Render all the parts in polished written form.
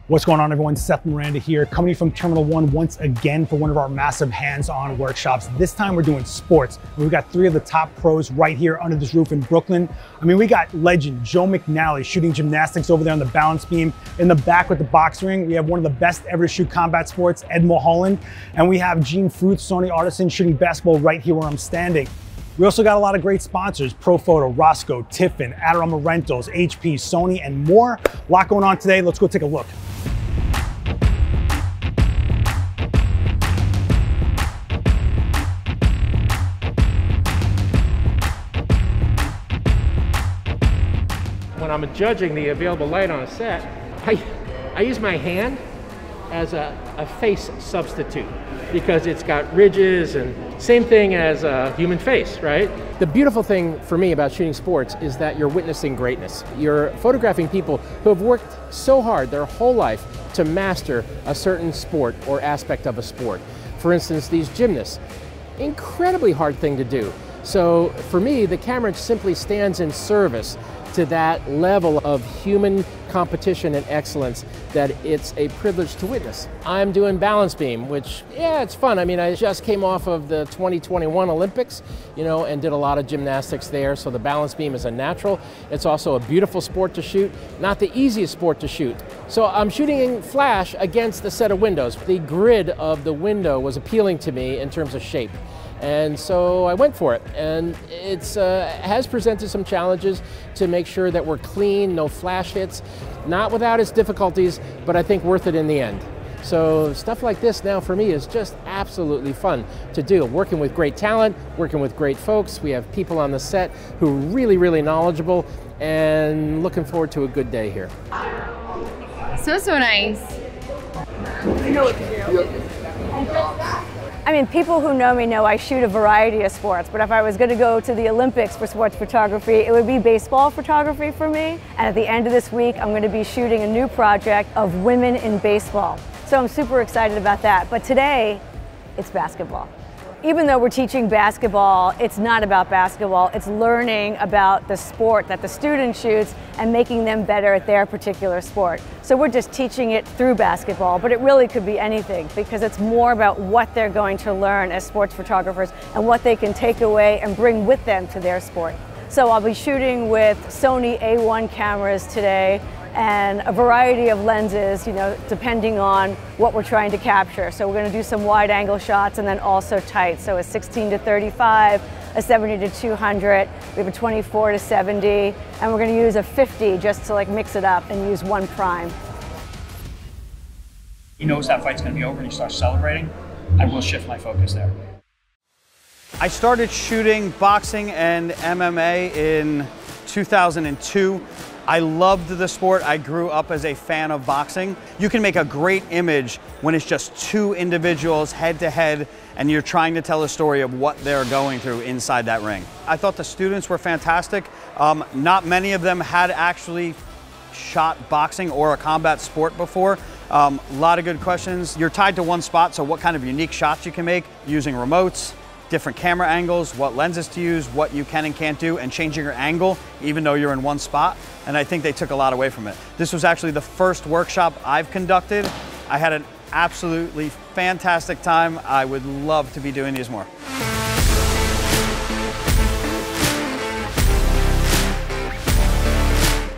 What's going on, everyone? Seth Miranda here, coming from Terminal 1 once again for one of our massive hands-on workshops. This time we're doing sports. We've got three of the top pros right here under this roof in Brooklyn. I mean, we got legend Joe McNally shooting gymnastics over there on the balance beam. In the back with the box ring, we have one of the best ever to shoot combat sports, Ed Mulholland. And we have Gene Fruit, Sony Artisan, shooting basketball right here where I'm standing. We also got a lot of great sponsors: Profoto, Roscoe, Tiffin, Adorama Rentals, HP, Sony, and more. A lot going on today. Let's go take a look. When I'm judging the available light on a set, I use my hand as a face substitute because it's got ridges, and same thing as a human face, right? The beautiful thing for me about shooting sports is that you're witnessing greatness. You're photographing people who have worked so hard their whole life to master a certain sport or aspect of a sport. For instance, these gymnasts, incredibly hard thing to do. So for me, the camera simply stands in service to that level of human competition and excellence that it's a privilege to witness. I'm doing balance beam, which, yeah, it's fun. I mean, I just came off of the 2021 Olympics, and did a lot of gymnastics there, so the balance beam is a natural. It's also a beautiful sport to shoot, not the easiest sport to shoot. So I'm shooting in flash against a set of windows. The grid of the window was appealing to me in terms of shape. And so I went for it, and it has presented some challenges to make sure that we're clean, no flash hits, not without its difficulties, but I think worth it in the end. So stuff like this now for me is just absolutely fun to do. Working with great talent, working with great folks. We have people on the set who are really, really knowledgeable, and looking forward to a good day here. So nice. I mean, people who know me know I shoot a variety of sports, but if I was going to go to the Olympics for sports photography, it would be baseball photography for me. And at the end of this week, I'm going to be shooting a new project of women in baseball. So I'm super excited about that. But today, it's basketball. Even though we're teaching basketball, it's not about basketball. It's learning about the sport that the student shoots and making them better at their particular sport. So we're just teaching it through basketball, but it really could be anything because it's more about what they're going to learn as sports photographers and what they can take away and bring with them to their sport. So I'll be shooting with Sony A1 cameras today and a variety of lenses, depending on what we're trying to capture. So we're going to do some wide angle shots and then also tight. So a 16 to 35, a 70 to 200, we have a 24 to 70, and we're going to use a 50 just to mix it up and use one prime. He knows that fight's going to be over and he starts celebrating. I will shift my focus there. I started shooting boxing and MMA in 2002. I loved the sport. I grew up as a fan of boxing. You can make a great image when it's just two individuals head to head and you're trying to tell a story of what they're going through inside that ring. I thought the students were fantastic. Not many of them had actually shot boxing or a combat sport before. A lot of good questions. You're tied to one spot, so what kind of unique shots you can make using remotes, different camera angles, what lenses to use, what you can and can't do, and changing your angle even though you're in one spot. And I think they took a lot away from it. This was actually the first workshop I've conducted. I had an absolutely fantastic time. I would love to be doing these more.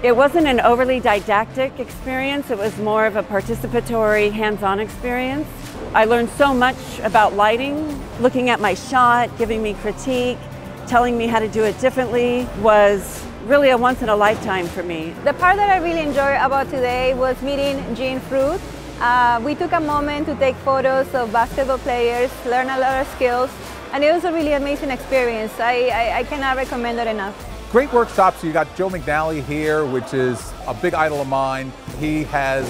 It wasn't an overly didactic experience. It was more of a participatory, hands-on experience. I learned so much about lighting. Looking at my shot, giving me critique, telling me how to do it differently was really a once-in-a-lifetime for me. The part that I really enjoyed about today was meeting Gene Fruit. We took a moment to take photos of basketball players, learn a lot of skills, and it was a really amazing experience. I cannot recommend it enough. Great workshops. You got Joe McNally here, which is a big idol of mine. He has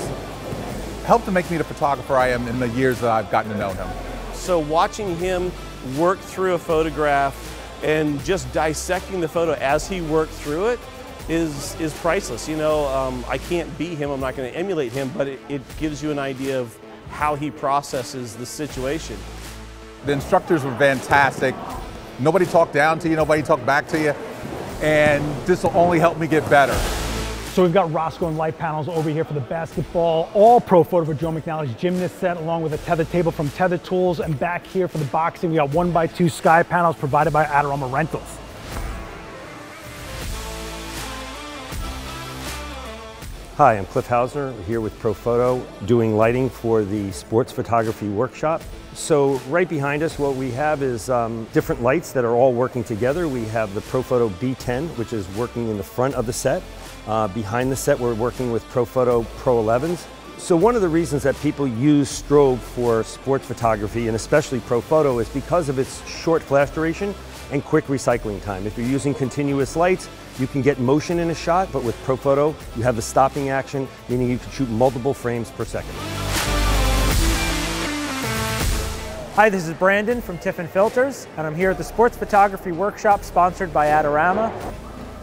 helped to make me the photographer I am in the years that I've gotten to know him. So watching him work through a photograph and just dissecting the photo as he worked through it is priceless. I can't be him, I'm not going to emulate him, but it gives you an idea of how he processes the situation. The instructors were fantastic. Nobody talked down to you, nobody talked back to you, and this will only help me get better. So we've got Roscoe and light panels over here for the basketball, all Profoto for Joe McNally's gymnast set, along with a tether table from Tether Tools. And back here for the boxing, we got 1x2 sky panels provided by Adorama Rentals. Hi, I'm Cliff Hausner, here with Profoto, doing lighting for the sports photography workshop. So right behind us, what we have is different lights that are all working together. We have the Profoto B10, which is working in the front of the set. Behind the set, we're working with Profoto Pro 11s. So one of the reasons that people use strobe for sports photography, and especially Profoto, is because of its short flash duration and quick recycling time. If you're using continuous lights, you can get motion in a shot, but with Profoto, you have the stopping action, meaning you can shoot multiple frames per second. Hi, this is Brandon from Tiffin Filters, and I'm here at the Sports Photography Workshop sponsored by Adorama.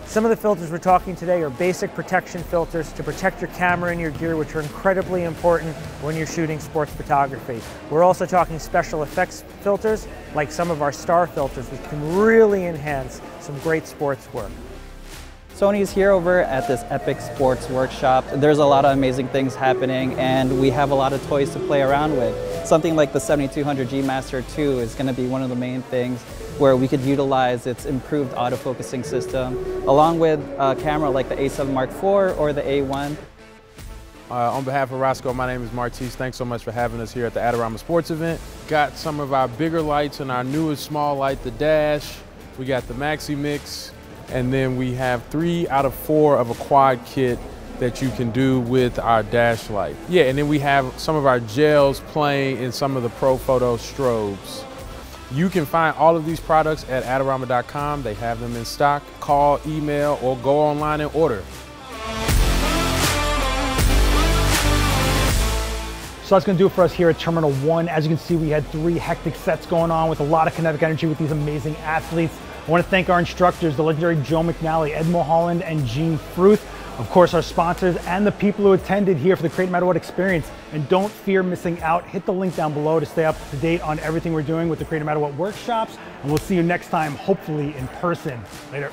Some of the filters we're talking today are basic protection filters to protect your camera and your gear, which are incredibly important when you're shooting sports photography. We're also talking special effects filters, like some of our star filters, which can really enhance some great sports work. Sony's here over at this epic sports workshop. There's a lot of amazing things happening, and we have a lot of toys to play around with. Something like the 7200G Master 2 is going to be one of the main things where we could utilize its improved autofocusing system, along with a camera like the A7 Mark IV or the A1. On behalf of Roscoe, my name is Martise. Thanks so much for having us here at the Adorama Sports event. Got some of our bigger lights and our newest small light, the Dash. We got the Maxi Mix. And then we have 3 out of 4 of a quad kit that you can do with our dash light. Yeah, and then we have some of our gels playing in some of the Profoto strobes. You can find all of these products at Adorama.com. They have them in stock. Call, email, or go online and order. So that's going to do it for us here at Terminal 1. As you can see, we had 3 hectic sets going on with a lot of kinetic energy with these amazing athletes. I want to thank our instructors, the legendary Joe McNally, Ed Mulholland, and Gene Fruth. Of course, our sponsors and the people who attended here for the Create No Matter What experience. And don't fear missing out. Hit the link down below to stay up to date on everything we're doing with the Create No Matter What workshops. And we'll see you next time, hopefully in person. Later.